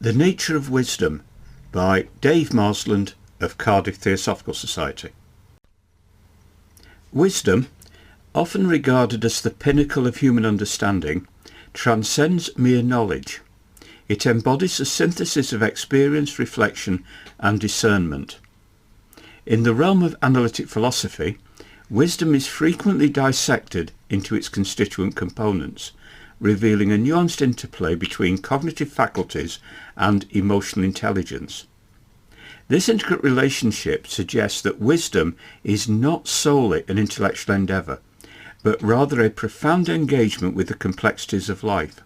The Nature of Wisdom by Dave Marsland of Cardiff Theosophical Society. Wisdom, often regarded as the pinnacle of human understanding, transcends mere knowledge. It embodies a synthesis of experience, reflection and discernment. In the realm of analytic philosophy, wisdom is frequently dissected into its constituent components, revealing a nuanced interplay between cognitive faculties and emotional intelligence. This intricate relationship suggests that wisdom is not solely an intellectual endeavour, but rather a profound engagement with the complexities of life,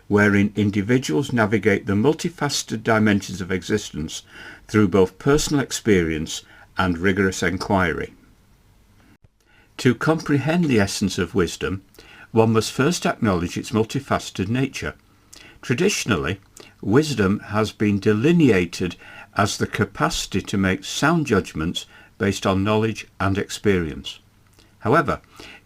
wherein individuals navigate the multifaceted dimensions of existence through both personal experience and rigorous inquiry. To comprehend the essence of wisdom, one must first acknowledge its multifaceted nature. Traditionally, wisdom has been delineated as the capacity to make sound judgments based on knowledge and experience. However,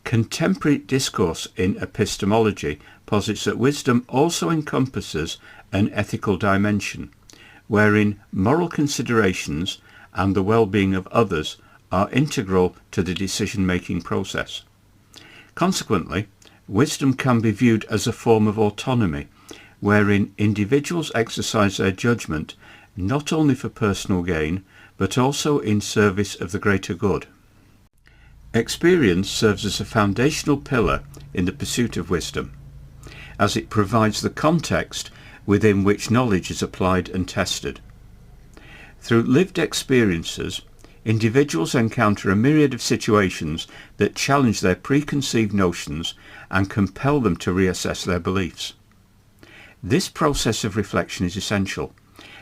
contemporary discourse in epistemology posits that wisdom also encompasses an ethical dimension, wherein moral considerations and the well-being of others are integral to the decision-making process. Consequently, wisdom can be viewed as a form of autonomy, wherein individuals exercise their judgment not only for personal gain, but also in service of the greater good. Experience serves as a foundational pillar in the pursuit of wisdom, as it provides the context within which knowledge is applied and tested. Through lived experiences, individuals encounter a myriad of situations that challenge their preconceived notions and compel them to reassess their beliefs. This process of reflection is essential,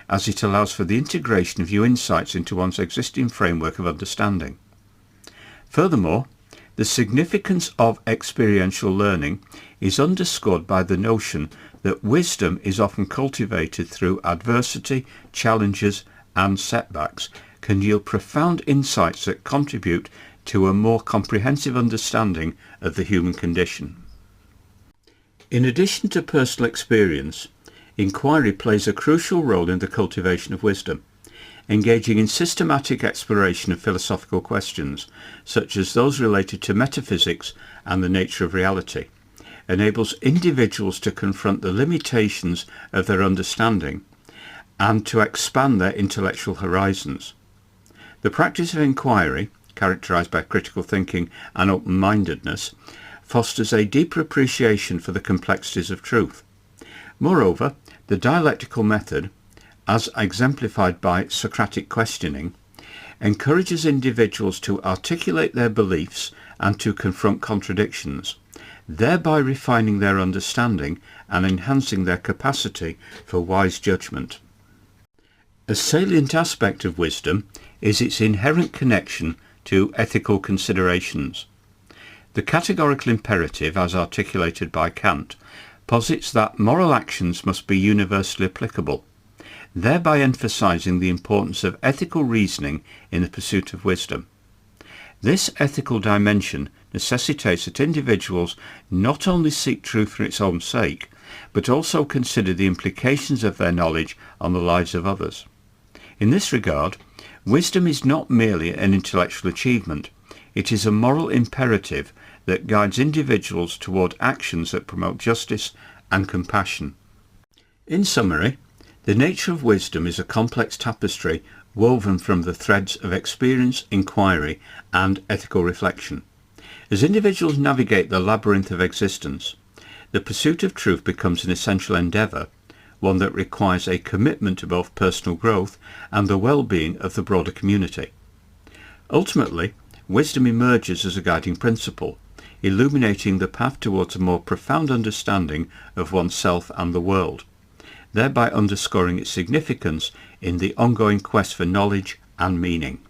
as it allows for the integration of new insights into one's existing framework of understanding. Furthermore, the significance of experiential learning is underscored by the notion that wisdom is often cultivated through adversity, challenges, and setbacks, can yield profound insights that contribute to a more comprehensive understanding of the human condition. In addition to personal experience, inquiry plays a crucial role in the cultivation of wisdom. Engaging in systematic exploration of philosophical questions, such as those related to metaphysics and the nature of reality, enables individuals to confront the limitations of their understanding and to expand their intellectual horizons. The practice of inquiry, characterized by critical thinking and open-mindedness, fosters a deeper appreciation for the complexities of truth. Moreover, the dialectical method, as exemplified by Socratic questioning, encourages individuals to articulate their beliefs and to confront contradictions, thereby refining their understanding and enhancing their capacity for wise judgment. A salient aspect of wisdom is its inherent connection to ethical considerations. The categorical imperative, as articulated by Kant, posits that moral actions must be universally applicable, thereby emphasizing the importance of ethical reasoning in the pursuit of wisdom. This ethical dimension necessitates that individuals not only seek truth for its own sake, but also consider the implications of their knowledge on the lives of others. In this regard, wisdom is not merely an intellectual achievement, it is a moral imperative that guides individuals toward actions that promote justice and compassion. In summary, the nature of wisdom is a complex tapestry woven from the threads of experience, inquiry, and ethical reflection. As individuals navigate the labyrinth of existence, the pursuit of truth becomes an essential endeavour, one that requires a commitment to both personal growth and the well-being of the broader community. Ultimately, wisdom emerges as a guiding principle, illuminating the path towards a more profound understanding of oneself and the world, thereby underscoring its significance in the ongoing quest for knowledge and meaning.